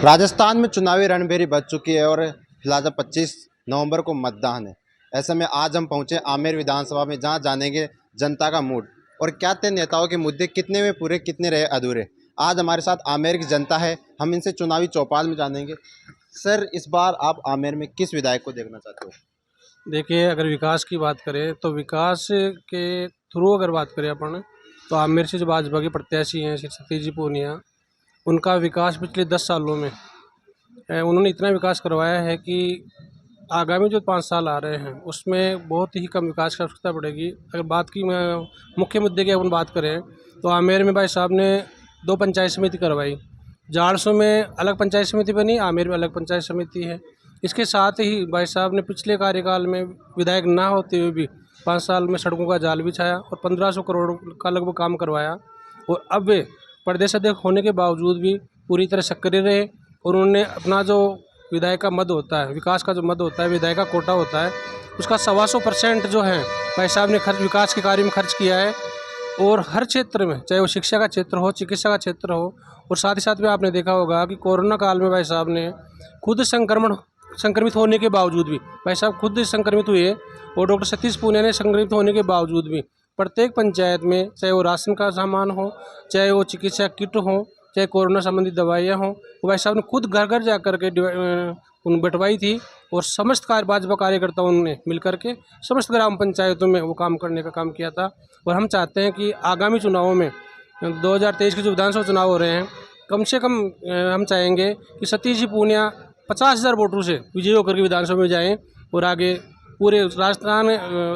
राजस्थान में चुनावी रणभेरी बज चुकी है और फिलहाल 25 नवंबर को मतदान है। ऐसे में आज हम पहुंचे आमेर विधानसभा में, जहां जानेंगे जनता का मूड और क्या थे नेताओं के मुद्दे, कितने में पूरे कितने रहे अधूरे। आज हमारे साथ आमेर की जनता है, हम इनसे चुनावी चौपाल में जानेंगे। सर, इस बार आप आमेर में किस विधायक को देखना चाहते हो? देखिए, अगर विकास की बात करें तो विकास के थ्रू अगर बात करें अपन, तो आमेर से जो भाजपा के प्रत्याशी हैं श्री सतीश जी पूनिया, उनका विकास पिछले 10 सालों में उन्होंने इतना विकास करवाया है कि आगामी जो 5 साल आ रहे हैं उसमें बहुत ही कम विकास की आवश्यकता पड़ेगी। अगर बात की मुख्य मुद्दे की अपन बात करें तो आमेर में भाई साहब ने 2 पंचायत समिति करवाई। जाड़सू में अलग पंचायत समिति बनी, आमेर में अलग पंचायत समिति है। इसके साथ ही भाई साहब ने पिछले कार्यकाल में विधायक ना होते हुए भी 5 साल में सड़कों का जाल बिछाया और 1500 करोड़ का लगभग काम करवाया। और अब वे प्रदेश अध्यक्ष होने के बावजूद भी पूरी तरह सक्रिय रहे और उन्होंने अपना जो विधायक का मद होता है, विकास का जो मद होता है, विधायक का कोटा होता है, उसका 125% जो है भाई साहब ने खर्च विकास के कार्य में खर्च किया है। और हर क्षेत्र में, चाहे वो शिक्षा का क्षेत्र हो, चिकित्सा का क्षेत्र हो, और साथ ही साथ में आपने देखा होगा कि कोरोना काल में भाई साहब ने खुद संक्रमित होने के बावजूद भी, भाई साहब खुद संक्रमित हुए और डॉक्टर सतीश पूनिया ने संक्रमित होने के बावजूद भी प्रत्येक पंचायत में, चाहे वो राशन का सामान हो, चाहे वो चिकित्सा किट हो, चाहे कोरोना संबंधी दवाइयाँ हों, वो भाई साहब ने खुद घर घर जा कर के उन बंटवाई थी। और समस्त भाजपा कार्यकर्ताओं ने मिलकर के समस्त ग्राम पंचायतों में वो काम करने का काम किया था। और हम चाहते हैं कि आगामी चुनावों में 2023 के जो विधानसभा चुनाव हो रहे हैं, कम से कम हम चाहेंगे कि सतीश जी पूनिया 50,000 वोटों से विजयी होकर के विधानसभा में जाएं और आगे पूरे राजस्थान,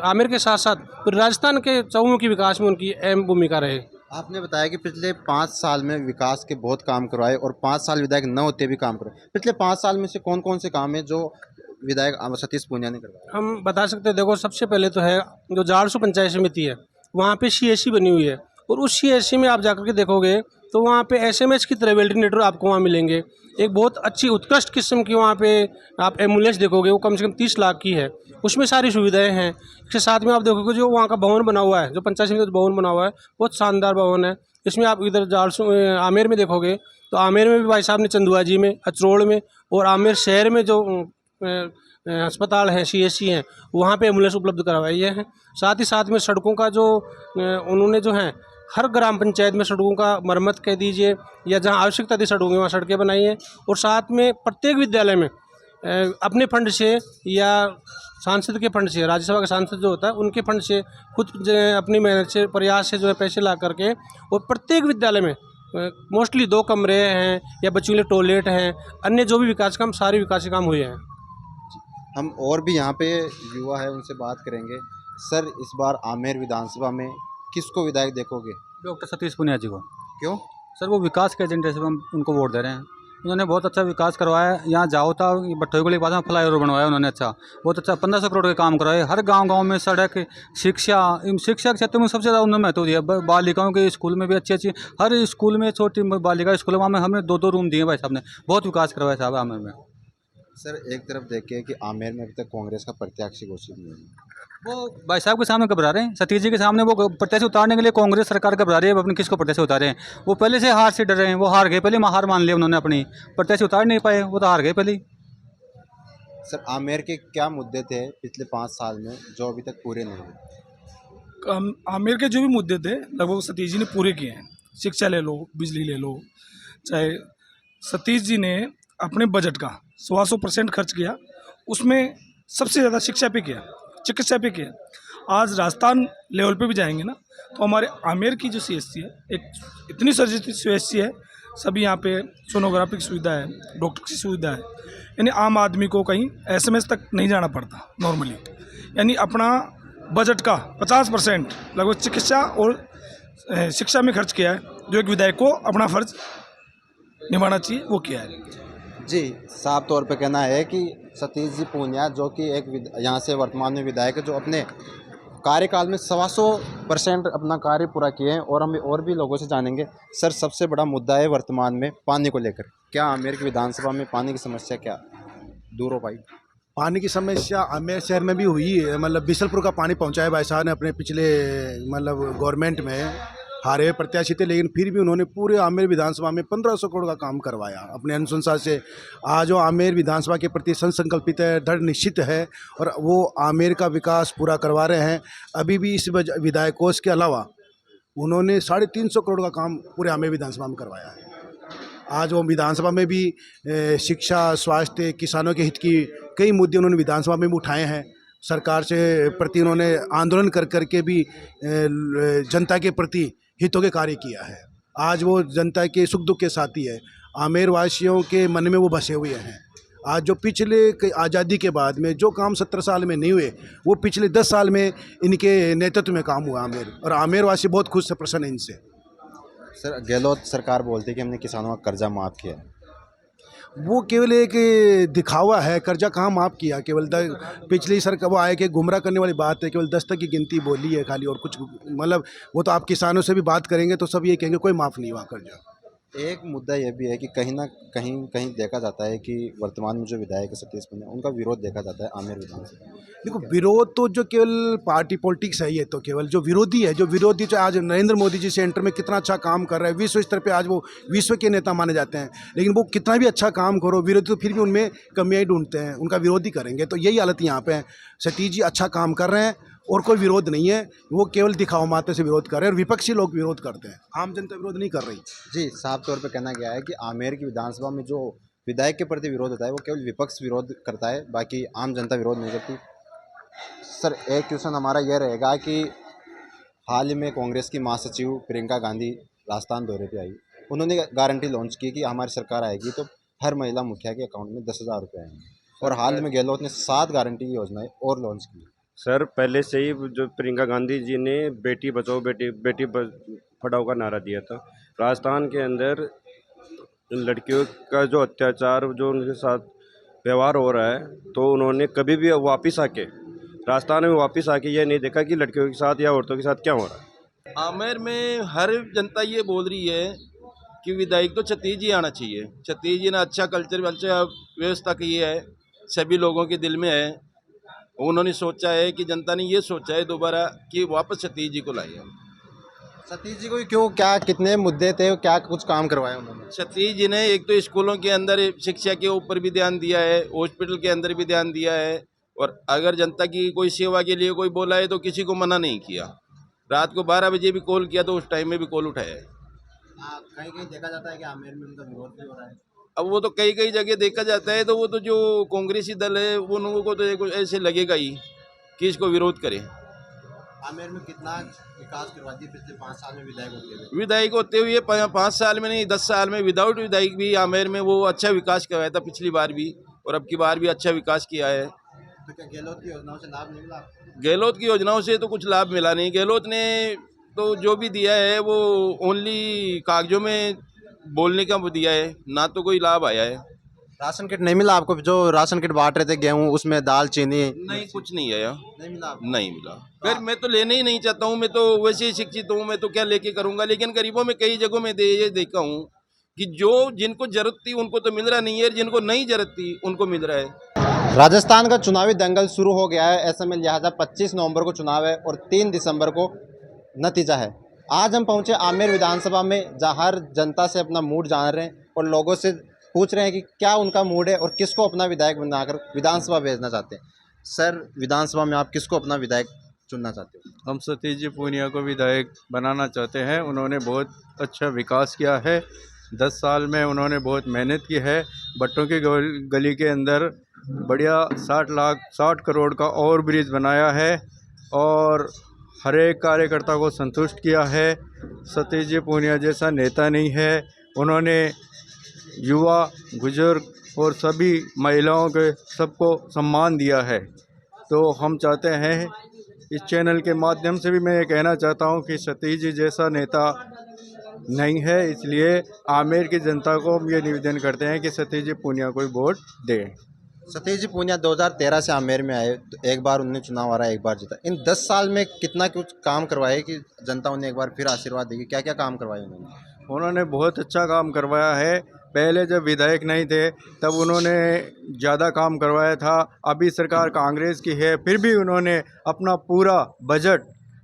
आमेर के साथ साथ पूरे राजस्थान के चहुमुखी विकास में उनकी अहम भूमिका रहे। आपने बताया कि पिछले 5 साल में विकास के बहुत काम करवाए और 5 साल विधायक न होते भी काम करवाए। पिछले 5 साल में से कौन कौन से काम है जो विधायक सतीश पूनिया ने करवाया? हम बता सकते हैं। देखो, सबसे पहले तो है जो जाड़सू पंचायत समिति है, वहाँ पे CSC बनी हुई है और उस CSC में आप जाकर के देखोगे तो वहाँ पे SMS की तरह वेल्डिनेटर आपको वहाँ मिलेंगे। एक बहुत अच्छी उत्कृष्ट किस्म की वहाँ पे आप एम्बुलेंस देखोगे, वो कम से कम 30 लाख की है, उसमें सारी सुविधाएं हैं। इसके साथ में आप देखोगे जो वहाँ का भवन बना हुआ है, जो पंचायत समिति का भवन बना हुआ है, बहुत शानदार भवन है। इसमें आप इधर जाड़सू आमेर में देखोगे तो आमेर में भी भाई साहब ने चंदुआजी में, अचरोड़ में और आमेर शहर में जो अस्पताल हैं, CSC हैं, वहाँ पे एम्बुलेंस उपलब्ध करवाई है। साथ ही साथ में सड़कों का जो उन्होंने जो है हर ग्राम पंचायत में सड़कों का मरम्मत कह दीजिए या जहाँ आवश्यकता थी सड़कों की, वहाँ सड़कें बनाई हैं। और साथ में प्रत्येक विद्यालय में अपने फंड से या सांसद के फंड से, राज्यसभा का सांसद जो होता है उनके फंड से खुद अपनी मेहनत से, प्रयास से जो है पैसे ला करके, और प्रत्येक विद्यालय में मोस्टली 2 कमरे हैं या बच्चों के लिए टॉयलेट हैं, अन्य जो भी विकास काम, सारे विकास के काम हुए हैं। हम और भी यहाँ पे युवा है, उनसे बात करेंगे। सर, इस बार आमेर विधानसभा में किसको विधायक देखोगे? डॉक्टर सतीश पूनिया जी को। क्यों? सर, वो विकास के एजेंडे से हम उनको वोट दे रहे हैं। उन्होंने बहुत अच्छा विकास करवाया है। यहाँ जाओ था भट्टोई के पास में फ्लाईओवर बनवाया उन्होंने, अच्छा, बहुत अच्छा 1500 करोड़ के काम करवाए। हर गांव में सड़क, शिक्षा के क्षेत्र में सबसे ज़्यादा उन्होंने महत्व दिया। बालिकाओं के स्कूल में भी अच्छी हर स्कूल में, छोटी बालिका स्कूल में हमने 2-2 रूम दिए भाई साहब ने। बहुत विकास करवाया साहब आमेर में। सर, एक तरफ देखिए कि आमेर में अभी तक कांग्रेस का प्रत्याशी घोषित नहीं है। वो भाई साहब के सामने घबरा रहे हैं, सतीश जी के सामने वो प्रत्याशी उतारने के लिए कांग्रेस सरकार घबरा रही है। अपने किसको प्रत्याशी उतारे हैं? वो पहले से हार से डर रहे हैं, वो हार गए, पहले हार मान लिया उन्होंने, अपनी प्रत्याशी उतार नहीं पाए, वो तो हार गए पहले। सर, आमेर के क्या मुद्दे थे पिछले 5 साल में जो अभी तक पूरे नहीं हुए? आमेर के जो भी मुद्दे थे लगभग सतीश जी ने पूरे किए हैं। शिक्षा ले लो, बिजली ले लो, चाहे सतीश जी ने अपने बजट का 125% खर्च किया, उसमें सबसे ज़्यादा शिक्षा पे किया, चिकित्सा पे किया। आज राजस्थान लेवल पे भी जाएंगे ना तो हमारे आमेर की जो CSC है, एक इतनी सर्जित CSC है, सभी यहाँ पे सोनोग्राफी की सुविधा है, डॉक्टर की सुविधा है, यानी आम आदमी को कहीं SMS तक नहीं जाना पड़ता नॉर्मली। यानी अपना बजट का 50% लगभग चिकित्सा और शिक्षा में खर्च किया है, जो एक विधायक को अपना फर्ज निभाना चाहिए वो किया है। जी, साफ तौर पे कहना है कि सतीश जी पूनिया, जो कि एक यहाँ से वर्तमान में विधायक है, जो अपने कार्यकाल में 125% अपना कार्य पूरा किए हैं। और हम और भी लोगों से जानेंगे। सर, सबसे बड़ा मुद्दा है वर्तमान में पानी को लेकर। क्या आमेर की विधानसभा में पानी की समस्या क्या दूर हो पाई? पानी की समस्या आमेर शहर में भी हुई है। मतलब बिशलपुर का पानी पहुँचाया भाई साहब ने अपने पिछले गवर्नमेंट में। हारे हुए प्रत्याशी थे, लेकिन फिर भी उन्होंने पूरे आमेर विधानसभा में 1500 करोड़ का काम करवाया अपने अनुशंसा से। आज वो आमेर विधानसभा के प्रति संकल्पित है, दृढ़ निश्चित है और वो आमेर का विकास पूरा करवा रहे हैं। अभी भी इस विधायक कोष के अलावा उन्होंने 350 करोड़ का काम पूरे आमेर विधानसभा में करवाया है। आज वो विधानसभा में भी शिक्षा, स्वास्थ्य, किसानों के हित की कई मुद्दे उन्होंने विधानसभा में भी उठाए हैं। सरकार से प्रति उन्होंने आंदोलन कर करके भी जनता के प्रति हितों के कार्य किया है। आज वो जनता के सुख दुख के साथी है। आमेर वासियों के मन में वो बसे हुए हैं। आज जो पिछले आज़ादी के बाद में जो काम 17 साल में नहीं हुए, वो पिछले 10 साल में इनके नेतृत्व में काम हुआ आमेर, और आमेर वासी बहुत खुश से प्रसन्न है इनसे। सर, गहलोत सरकार बोलती है कि हमने किसानों का कर्जा माफ़ किया है। वो केवल एक दिखावा है। कर्जा कहाँ माफ़ किया? केवल पिछली सरकार वो आए कि गुमराह करने वाली बात है। केवल 10 तक की गिनती बोली है खाली, और कुछ मतलब वो तो आप किसानों से भी बात करेंगे तो सब ये कहेंगे कोई माफ़ नहीं हुआ कर्जा। एक मुद्दा यह भी है कि कहीं ना कहीं देखा जाता है कि वर्तमान में जो विधायक है सतीश पुनिया, उनका विरोध देखा जाता है आमेर विधानसभा। देखो, विरोध तो जो केवल पार्टी पॉलिटिक्स है, ये तो केवल जो विरोधी है, जो विरोधी जो आज नरेंद्र मोदी जी सेंटर में कितना अच्छा काम कर रहा है, विश्व स्तर पे आज वो विश्व के नेता माने जाते हैं, लेकिन वो कितना भी अच्छा काम करो, विरोधी तो फिर भी उनमें कमियाँ ढूंढते हैं, उनका विरोधी करेंगे। तो यही हालत यहाँ पे है। सतीश जी अच्छा काम कर रहे हैं और कोई विरोध नहीं है। वो केवल दिखावा मात्र से विरोध कर रहे हैं, और विपक्षी लोग विरोध करते हैं, आम जनता विरोध नहीं कर रही। जी, साफ तौर पे कहना गया है कि आमेर की विधानसभा में जो विधायक के प्रति विरोध होता है वो केवल विपक्ष विरोध करता है, बाकी आम जनता विरोध नहीं करती। सर, एक क्वेश्चन हमारा यह रहेगा कि हाल ही में कांग्रेस की महासचिव प्रियंका गांधी राजस्थान दौरे पे आई। उन्होंने गारंटी लॉन्च की कि हमारी सरकार आएगी तो हर महिला मुखिया के अकाउंट में 10,000 रुपये आएंगे, और हाल में गहलोत ने 7 गारंटी की योजनाएं और लॉन्च की। सर, पहले से ही जो प्रियंका गांधी जी ने बेटी बचाओ बेटी पढ़ाओ का नारा दिया था। राजस्थान के अंदर लड़कियों का जो अत्याचार, जो उनके साथ व्यवहार हो रहा है, तो उन्होंने कभी भी वापस आके राजस्थान में वापस आके ये नहीं देखा कि लड़कियों के साथ या औरतों के साथ क्या हो रहा है। आमेर में हर जनता ये बोल रही है कि विधायक तो छत्तीस जी आना चाहिए। छत्तीस जी ने अच्छा कल्चर, अच्छा व्यवस्था की है, सभी लोगों के दिल में है। उन्होंने सोचा है कि जनता ने ये सोचा है दोबारा कि वापस सतीश जी को लाइए। सतीश जी को क्यों, क्या कितने मुद्दे थे, क्या कुछ काम करवाया उन्होंने? सतीश जी ने एक तो स्कूलों के अंदर शिक्षा के ऊपर भी ध्यान दिया है, हॉस्पिटल के अंदर भी ध्यान दिया है, और अगर जनता की कोई सेवा के लिए कोई बोला है तो किसी को मना नहीं किया। रात को 12 बजे भी कॉल किया तो उस टाइम में भी कॉल उठाया है। कहीं कहीं देखा जाता है कि आमेर में उनका विरोध भी हो रहा है। अब वो तो कई कई जगह देखा जाता है, तो वो तो जो कांग्रेसी दल है वो लोगों को तो ऐसे लगेगा ही कि इसको विरोध करें। आमेर में कितना विकास करवा दिया पिछले 5 साल में विधायक होते हुए 5 साल में नहीं, 10 साल में विदाउट विधायक भी आमेर में वो अच्छा विकास करवाया था पिछली बार भी, और अब की बार भी अच्छा विकास किया है। तो क्या गहलोत की योजनाओं से लाभ नहीं मिला? गहलोत की योजनाओं से तो कुछ लाभ मिला नहीं। गहलोत ने तो जो भी दिया है वो ओनली कागजों में बोलने का वो दिया है, ना तो कोई लाभ आया है। राशन किट नहीं मिला आपको? जो राशन किट बांट रहे थे, गेहूं, उसमें दाल, चीनी नहीं, कुछ नहीं आया। नहीं मिला आपको? नहीं मिला। फिर मैं तो लेने ही नहीं चाहता हूँ, मैं तो वैसे ही शिक्षित हूँ, मैं तो क्या लेके करूँगा। लेकिन गरीबों में कई जगहों में ये देखा हूँ कि जो जिनको जरूरत थी उनको तो मिल रहा नहीं है, जिनको नहीं जरूरत थी उनको मिल रहा है। राजस्थान का चुनावी दंगल शुरू हो गया है। ऐसे में लिहाजा 25 नवंबर को चुनाव है और 3 दिसंबर को नतीजा है। आज हम पहुंचे आमेर विधानसभा में, जहां हर जनता से अपना मूड जान रहे हैं और लोगों से पूछ रहे हैं कि क्या उनका मूड है और किसको अपना विधायक बनाकर विधानसभा भेजना चाहते हैं। सर, विधानसभा में आप किसको अपना विधायक चुनना चाहते हो? हम सतीश जी पूनिया को विधायक बनाना चाहते हैं। उन्होंने बहुत अच्छा विकास किया है। 10 साल में उन्होंने बहुत मेहनत की है। भट्टों की गली के अंदर बढ़िया 60 करोड़ का ओवर ब्रिज बनाया है और हर एक कार्यकर्ता को संतुष्ट किया है। सतीश जी पूनिया जैसा नेता नहीं है। उन्होंने युवा, बुजुर्ग और सभी महिलाओं के सबको सम्मान दिया है। तो हम चाहते हैं, इस चैनल के माध्यम से भी मैं ये कहना चाहता हूं कि सतीश जी जैसा नेता नहीं है, इसलिए आमेर की जनता को हम ये निवेदन करते हैं कि सतीश जी पूनिया को वोट दें। सतीश जी पूनिया 2013 से आमेर में आए, तो एक बार उन्हें चुनाव हारा, एक बार जीता। इन 10 साल में कितना कुछ काम करवाए कि जनता उन्हें एक बार फिर आशीर्वाद देगी? क्या क्या काम करवाए उन्होंने? उन्होंने बहुत अच्छा काम करवाया है। पहले जब विधायक नहीं थे तब उन्होंने ज़्यादा काम करवाया था। अभी सरकार कांग्रेस की है, फिर भी उन्होंने अपना पूरा बजट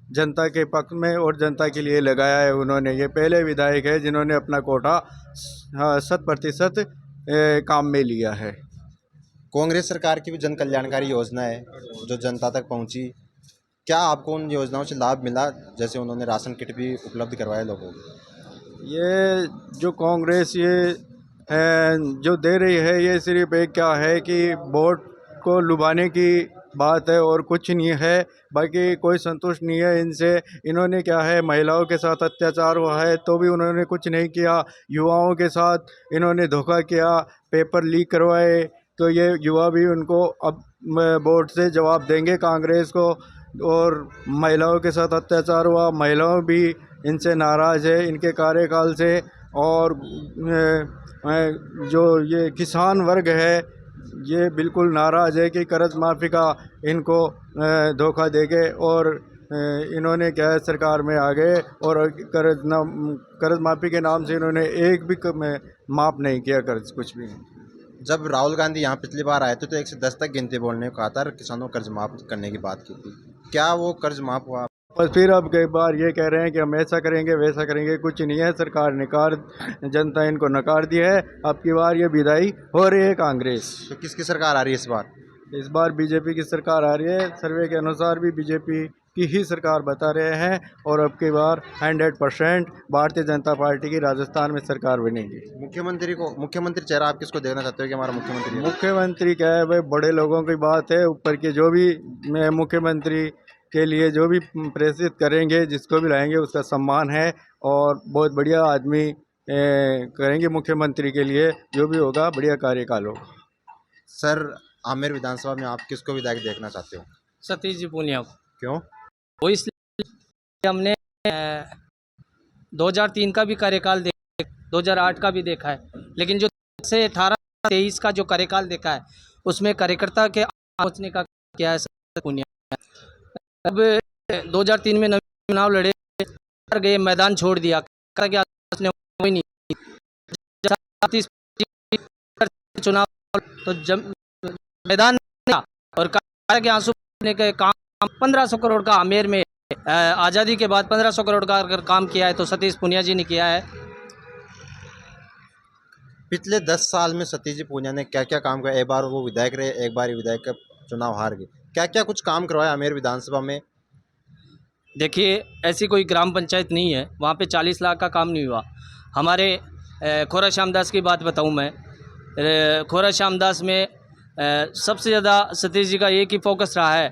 जनता के पक्ष में और जनता के लिए लगाया है उन्होंने। ये पहले विधायक है जिन्होंने अपना कोटा 100% काम में लिया है। कांग्रेस सरकार की भी जन कल्याणकारी योजना है जो जनता तक पहुंची, क्या आपको उन योजनाओं से लाभ मिला? जैसे उन्होंने राशन किट भी उपलब्ध करवाए लोगों को। ये जो कांग्रेस जो दे रही है, ये सिर्फ एक क्या है कि वोट को लुभाने की बात है और कुछ नहीं है। बाकी कोई संतुष्ट नहीं है इनसे। इन्होंने क्या है, महिलाओं के साथ अत्याचार हुआ है तो भी उन्होंने कुछ नहीं किया। युवाओं के साथ इन्होंने धोखा किया, पेपर लीक करवाए, तो ये युवा भी उनको अब वोट से जवाब देंगे कांग्रेस को। और महिलाओं के साथ अत्याचार हुआ, महिलाओं भी इनसे नाराज़ है इनके कार्यकाल से। और जो ये किसान वर्ग है ये बिल्कुल नाराज़ है कि कर्ज माफ़ी का इनको धोखा देंगे। और इन्होंने क्या है, सरकार में आ गए और कर्ज माफ़ी के नाम से इन्होंने एक भी माफ़ नहीं किया कर्ज, कुछ भी नहीं। जब राहुल गांधी यहाँ पिछली बार आए थे तो 1 से 10 तक गिनती बोलने को कहा था और किसानों को कर्ज माफ करने की बात की थी, क्या वो कर्ज माफ हुआ? बस फिर अब कई बार ये कह रहे हैं कि हम ऐसा करेंगे वैसा करेंगे, कुछ नहीं है। सरकार जनता इनको नकार दिया है। अब की बार ये विदाई हो रही है कांग्रेस। तो किसकी सरकार आ रही है इस बार? इस बार बीजेपी की सरकार आ रही है। सर्वे के अनुसार भी बीजेपी की ही सरकार बता रहे हैं और अब की बार 100% भारतीय जनता पार्टी की राजस्थान में सरकार बनेगी। मुख्यमंत्री चेहरा आप किसको देखना चाहते हो कि हमारा मुख्यमंत्री है? मुख्यमंत्री क्या है भाई, बड़े लोगों की बात है। ऊपर के जो भी मुख्यमंत्री के लिए जो भी प्रेषित करेंगे, जिसको भी लाएंगे उसका सम्मान है और बहुत बढ़िया आदमी करेंगे मुख्यमंत्री के लिए। जो भी होगा बढ़िया कार्यकाल होगा। सर, आमेर विधानसभा में आप किसको विधायक देखना चाहते हो? सतीश जी पूनिया को। क्यों? वो इसलिए हमने 2003 का भी कार्यकाल देखा, 2008 का भी देखा है, लेकिन जो से 18-23 का जो कार्यकाल देखा है उसमें कार्यकर्ता के पहुंचने का किया है सतीश पूनिया। अब 2003 में चुनाव लड़े, हार गए, मैदान छोड़ दिया, कोई नहीं चुनाव तो मैदान और के आंसू के काम 1500 करोड़ का आमेर में आज़ादी के बाद 1500 करोड़ का अगर काम किया है तो सतीश पूनिया जी ने किया है। पिछले 10 साल में सतीश जी पूनिया ने क्या क्या काम किया? एक बार वो विधायक रहे, एक बार विधायक का चुनाव हार गए, क्या क्या कुछ काम करवाया आमेर विधानसभा में? देखिए, ऐसी कोई ग्राम पंचायत नहीं है वहाँ पे 40 लाख का काम नहीं हुआ। हमारे खोरा श्यामदास की बात बताऊँ मैं, खोरा श्यामदास में सबसे ज़्यादा सतीश जी का एक ही फोकस रहा है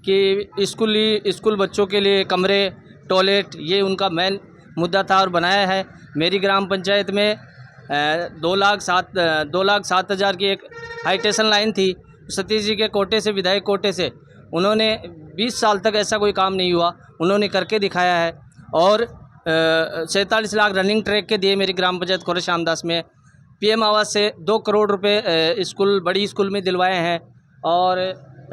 कि स्कूल बच्चों के लिए कमरे, टॉयलेट, ये उनका मेन मुद्दा था और बनाया है। मेरी ग्राम पंचायत में 2,07,000 की एक हाई टेंशन लाइन थी, सतीश जी के कोटे से, विधायक कोटे से। उन्होंने 20 साल तक ऐसा कोई काम नहीं हुआ, उन्होंने करके दिखाया है। और 47 लाख रनिंग ट्रैक के दिए मेरी ग्राम पंचायत खोरा श्यामदास में। पीएम आवास से 2 करोड़ रुपए बड़ी स्कूल में दिलवाए हैं। और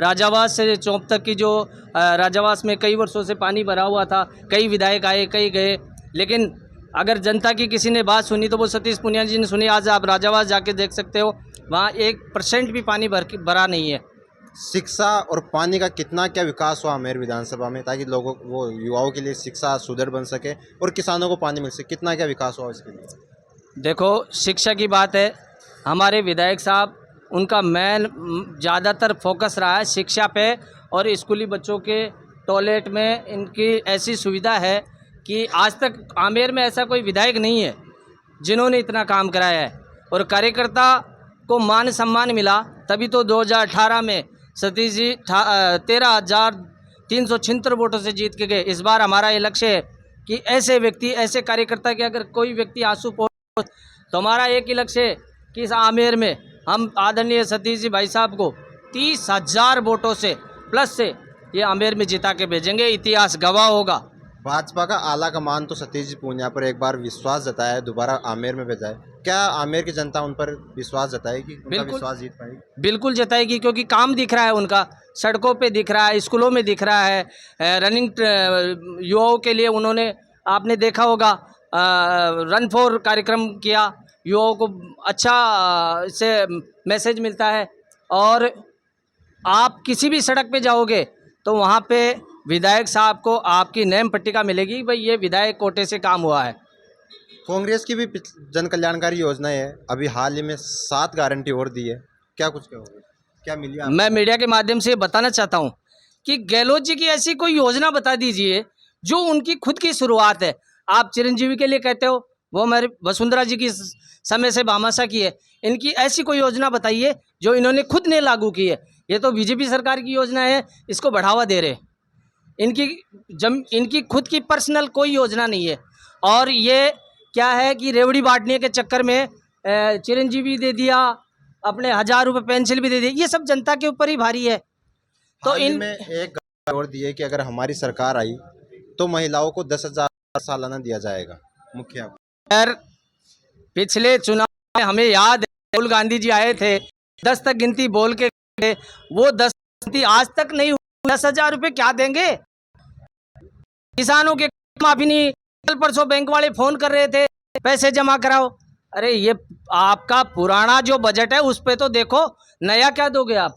राजावास से चौंप तक की जो राजावास में कई वर्षों से पानी भरा हुआ था, कई विधायक आए, कई गए, लेकिन अगर जनता की किसी ने बात सुनी तो वो सतीश पूनिया जी ने सुनी। आज आप राजावास जाके देख सकते हो, वहाँ 1% भी पानी भरा नहीं है। शिक्षा और पानी का कितना क्या विकास हुआ आमेर विधानसभा में, ताकि लोगों वो युवाओं के लिए शिक्षा सुदृढ़ बन सके और किसानों को पानी मिल सके, कितना क्या विकास हुआ इसके लिए? देखो, शिक्षा की बात है, हमारे विधायक साहब, उनका मेन ज़्यादातर फोकस रहा है शिक्षा पे। और स्कूली बच्चों के टॉयलेट में इनकी ऐसी सुविधा है कि आज तक आमेर में ऐसा कोई विधायक नहीं है जिन्होंने इतना काम कराया है। और कार्यकर्ता को मान सम्मान मिला, तभी तो 2018 में सतीश जी 13,376 वोटों से जीत के गए। इस बार हमारा ये लक्ष्य है कि ऐसे व्यक्ति, ऐसे कार्यकर्ता के अगर कोई व्यक्ति आंसू पोंछ, तो हमारा एक ही लक्ष्य है कि इस आमेर में हम आदरणीय सतीश जी भाई साहब को 30,000 वोटों से प्लस से ये आमेर में जिता के भेजेंगे। इतिहास गवाह होगा। भाजपा का आला कमान तो सतीश जी पूनिया पर एक बार विश्वास जताया है, दोबारा आमेर में भेजा है। क्या आमेर की जनता उन पर विश्वास जताएगी? उनका विश्वास जीत पाएगी? बिल्कुल जताएगी, क्योंकि काम दिख रहा है उनका, सड़कों पे दिख रहा है, स्कूलों में दिख रहा है। रनिंग युवाओं के लिए उन्होंने, आपने देखा होगा, रन फॉर कार्यक्रम किया, युवाओं को अच्छा इससे मैसेज मिलता है। और आप किसी भी सड़क पे जाओगे तो वहाँ पे विधायक साहब को आपकी नेम पट्टिका मिलेगी, भाई ये विधायक कोटे से काम हुआ है। कांग्रेस की भी जन कल्याणकारी योजनाएं है, अभी हाल ही में 7 गारंटी और दी है, क्या कुछ कहोगे, क्या मिली आपको? मैं मीडिया के माध्यम से बताना चाहता हूँ कि गहलोत जी की ऐसी कोई योजना बता दीजिए जो उनकी खुद की शुरुआत है। आप चिरंजीवी के लिए कहते हो, वो हमारे वसुंधरा जी की समय से भामाशाह की है। इनकी ऐसी कोई योजना बताइए जो इन्होंने खुद ने लागू की है। ये तो बीजेपी सरकार की योजना है, इसको बढ़ावा दे रहे। इनकी खुद की पर्सनल कोई योजना नहीं है। और ये क्या है कि रेवड़ी बांटने के चक्कर में चिरंजीवी दे दिया, अपने 1000 रुपये पेंसिल भी दे दिए, ये सब जनता के ऊपर ही भारी है। तो हाल ही में एक गारंटी और दी है कि अगर हमारी सरकार आई तो महिलाओं को 10,000 सालाना दिया जाएगा मुखिया को। खैर, पिछले चुनाव में हमें याद है राहुल गांधी जी आए थे, 10 तक गिनती बोल के वो 10 गिनती आज तक नहीं हुई। 10,000 रुपये क्या देंगे? किसानों के माफी नहीं। कल परसों बैंक वाले फोन कर रहे थे पैसे जमा कराओ। अरे ये आपका पुराना जो बजट है उस पे तो देखो, नया क्या दोगे आप?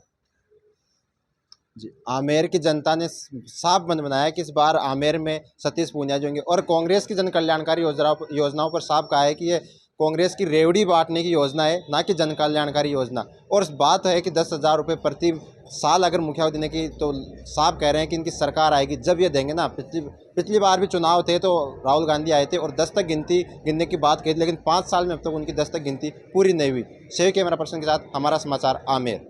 जी, आमेर की जनता ने साफ मन बनाया कि इस बार आमेर में सतीश पूनिया जो होंगे, और कांग्रेस की जन कल्याणकारी योजनाओं पर साफ कहा है कि ये कांग्रेस की रेवड़ी बांटने की योजना है, ना कि जन कल्याणकारी योजना। और बात है कि 10,000 रुपये प्रति साल अगर मुखिया को देने की, तो साफ कह रहे हैं कि इनकी सरकार आएगी जब ये देंगे ना। पिछली बार भी चुनाव थे तो राहुल गांधी आए थे और 10 तक गिनने की बात कही थी, लेकिन 5 साल में अब तक उनकी 10 तक गिनती पूरी नहीं हुई। सेवी कैमरा पर्सन के साथ हमारा समाचार आमेर।